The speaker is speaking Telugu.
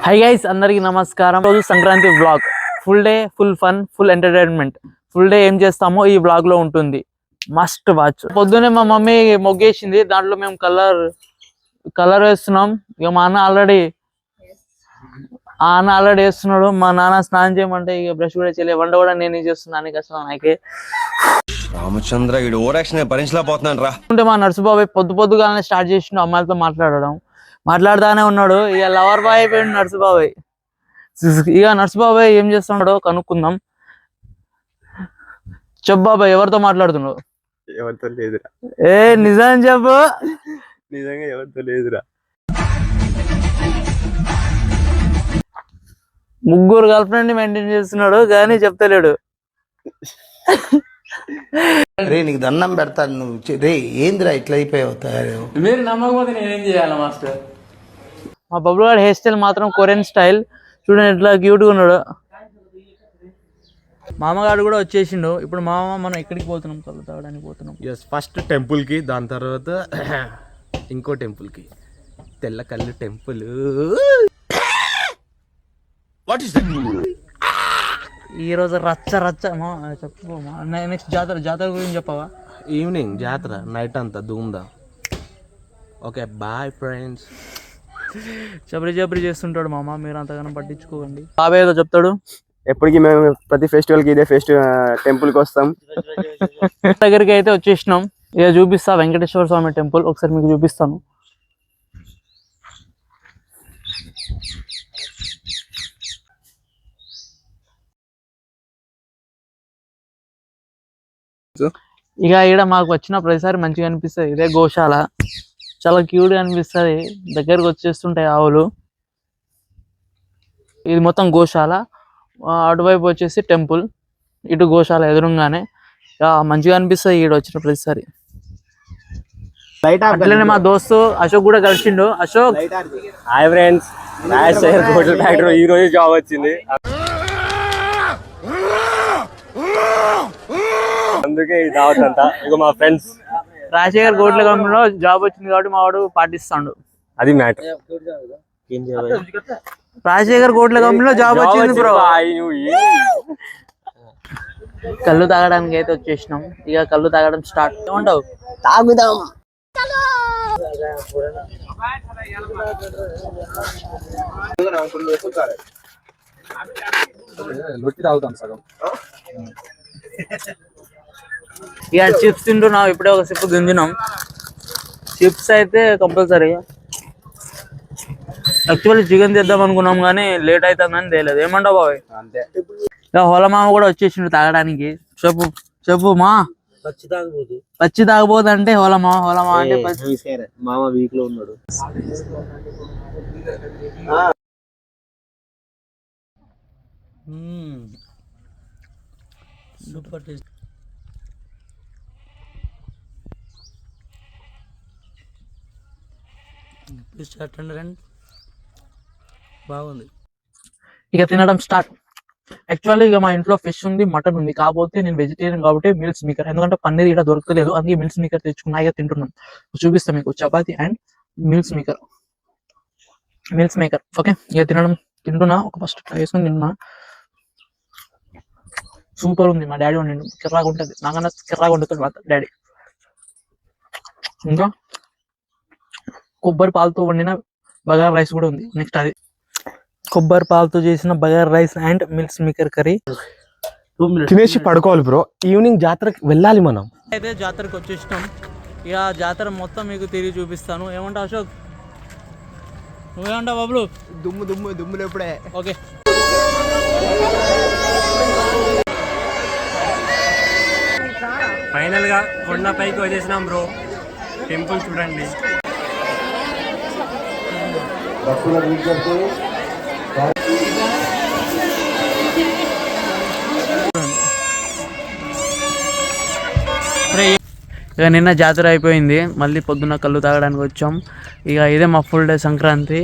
హై గైస్, అందరికీ నమస్కారం. రోజు Sankranti vlog. Full day, full fun, full entertainment. Full day ఏం చేస్తామో ఈ వ్లాగ్ లో ఉంటుంది. Must watch. పొద్దునే మా మమ్మీ మొగ్గేసింది, దాంట్లో మేము కలర్ వేస్తున్నాం. ఇక మా అన్న ఆల్రెడీ వేస్తున్నాడు. మా నాన్న స్నానం చేయమంటే ఇక బ్రష్ కూడా చేయలేదు. వంట కూడా నేనే చేస్తున్నాను. కష్టం నాకే. రామచంద్ర వీడు ఓరాక్షన్ భరించలేకపోతున్నాను రా. అంటే మా నర్సుబాబాయ్ పొద్దుగానే స్టార్ట్ చేసిండు అమ్మాయిలతో మాట్లాడతానే ఉన్నాడు. ఇక లవర్ బాయ్ అయిపోయిండు నర్సుబాబాయ్. ఇక నర్సుబాబాయ్ ఏం చేస్తున్నాడో కనుక్కుందాం. చెప్పు బాబాయ్, ఎవరితో మాట్లాడుతున్నావు? ఎవరితో లేదురా. నిజం చెప్పు. నిజంగా ఎవరితో లేదురా. ముగ్గురు గర్ల్ ఫ్రెండ్ మెయింటైన్ చేస్తున్నాడు కానీ చెప్తలేడు. రే నీకు దండం పెడతాను. నువ్వు రే ఏందిరా ఇట్లా అయిపోయావు? మీరు నమ్మకపోతే నేనేం చేయాలి మాస్టర్? మా బబ్లు గారి హెయిర్ స్టైల్ మాత్రం కొరియన్ స్టైల్. చూడండి ఎట్లా క్యూట్గా ఉన్నాడు. మామగాడు కూడా వచ్చేసిండు. ఇప్పుడు మనం ఎక్కడికి పోతున్నాం? కళ్ళు తాగడానికి పోతున్నాం. ఫస్ట్ టెంపుల్ కి, దాని తర్వాత ఇంకో టెంపుల్ కి, తెల్ల కళ్ళు టెంపుల్. ఈ రోజు రచ్చ చెప్పు. నెక్స్ట్ జాతర గురించి చెప్పవా? ఈవినింగ్ జాతర, నైట్ అంతా ధూమ్దా. Okay bye friends. జబరి చేస్తుంటాడు మామ, మీరు అంతగానో పట్టించుకోకండి. బాబాయ్ ఏదో చెప్తాడు. ఎప్పటికీ మేము ప్రతి ఫెస్టివల్ కి ఇదే టెంపుల్ కి వస్తాం. దగ్గరికి అయితే వచ్చేసినాం. ఇక చూపిస్తా వెంకటేశ్వర స్వామి టెంపుల్. ఒకసారి మీకు చూపిస్తాను. ఇక ఈడ మాకు వచ్చిన ప్రతిసారి మంచిగా అనిపిస్తుంది. ఇదే గోశాల, చాలా క్యూట్ గా అనిపిస్తుంది. దగ్గరకు వచ్చేస్తుంటాయి ఆవులు. ఇది మొత్తం గోశాల. అటువైపు వచ్చేసి టెంపుల్, ఇటు గోశాల ఎదురుగానే. మంచిగా అనిపిస్తుంది ఈడ వచ్చిన ప్రతిసారి. అట్లనే మా దోస్తు అశోక్ కూడా కలిసిండు. Ashok hi friends. ఈ రోజు జాబ్ వచ్చింది, అందుకే ఈ దావత్ అంతా. ఇక మా ఫ్రెండ్స్ రాజశేఖర్ గోట్ల కంపెనీలో జాబ్ వచ్చింది కాబట్టి మా వాడు పాటిస్తాడు. అది మ్యాటర్. రాజశేఖర్ గోట్ల కంపెనీలో జాబ్ వచ్చింది బ్రో. కళ్ళు తాగడానికి అయితే వచ్చేసినాం. ఇక కళ్ళు తాగడం స్టార్ట్. ఏమంటావు? తాగుదాం. ఇక చిప్స్ తింటున్నాం. ఇప్పుడే ఒక సిప్ గుంజినాం. చిప్స్ అయితే కంపల్సరీ. యాక్చువల్లీ చికెన్ తెద్దాం అనుకున్నాం కానీ లేట్ అవుతుందని తెలియదు. ఏమంటావు బాబాయ్? ఇక హోలమామ కూడా వచ్చేసిండు తాగడానికి. చెప్పు మా. పచ్చి తాగబోదు అంటే హోలమా అంటే మామ వీక్ లో ఉన్నాడు. Super taste. బాగుంది. ఇక తినడం స్టార్ట్. యాక్చువల్లీ ఇక మా ఇంట్లో ఫిష్ ఉంది, మటన్ ఉంది. కాకపోతే నేను వెజిటేరియన్ కాబట్టి మిల్స్ మేకర్, ఎందుకంటే పన్నీర్ ఇక్కడ దొరకలేదు, అందుకే మిల్స్ మేకర్ తెచ్చుకున్నా. ఇక తింటున్నాం. చూపిస్తాం మీకు chapati and meals maker. Okay, ఇక తింటున్నా. ఒక ఫస్ట్ ట్రై చేసుకుని తింటున్నా. సూపర్ ఉంది. మా డాడీ వండిండు. కిర్రాగా ఉంటుంది. నాకన్నా కిర్రాగా వండుతాడు మా డాడీ. ఇంకా కొబ్బరి పాలతో వండిన బగారా రైస్ కూడా ఉంది. నెక్స్ట్ అది కొబ్బరి పాలతో చేసిన bagara rice and meals maker curry. తినేసి పడుకోవాలి బ్రో. ఈవినింగ్ జాతరకి వెళ్ళాలి మనం. అయితే జాతరకు వచ్చేసినాం. ఇక జాతర మొత్తం మీకు తిరిగి చూపిస్తాను. ఏమంటావు అశోక్? నువ్వేమంటావు బబ్లు? దుమ్ములు ఎప్పుడే. ఓకే. ఫైనల్ గా కొండపైకి వచ్చేసినాం బ్రో. టెంపుల్ చూడండి. ఇక నిన్న జాతర అయిపోయింది. మళ్ళీ పొద్దున్న కళ్ళు తాగడానికి వచ్చాం. ఇక ఇదే మా ఫుల్ డే సంక్రాంతి.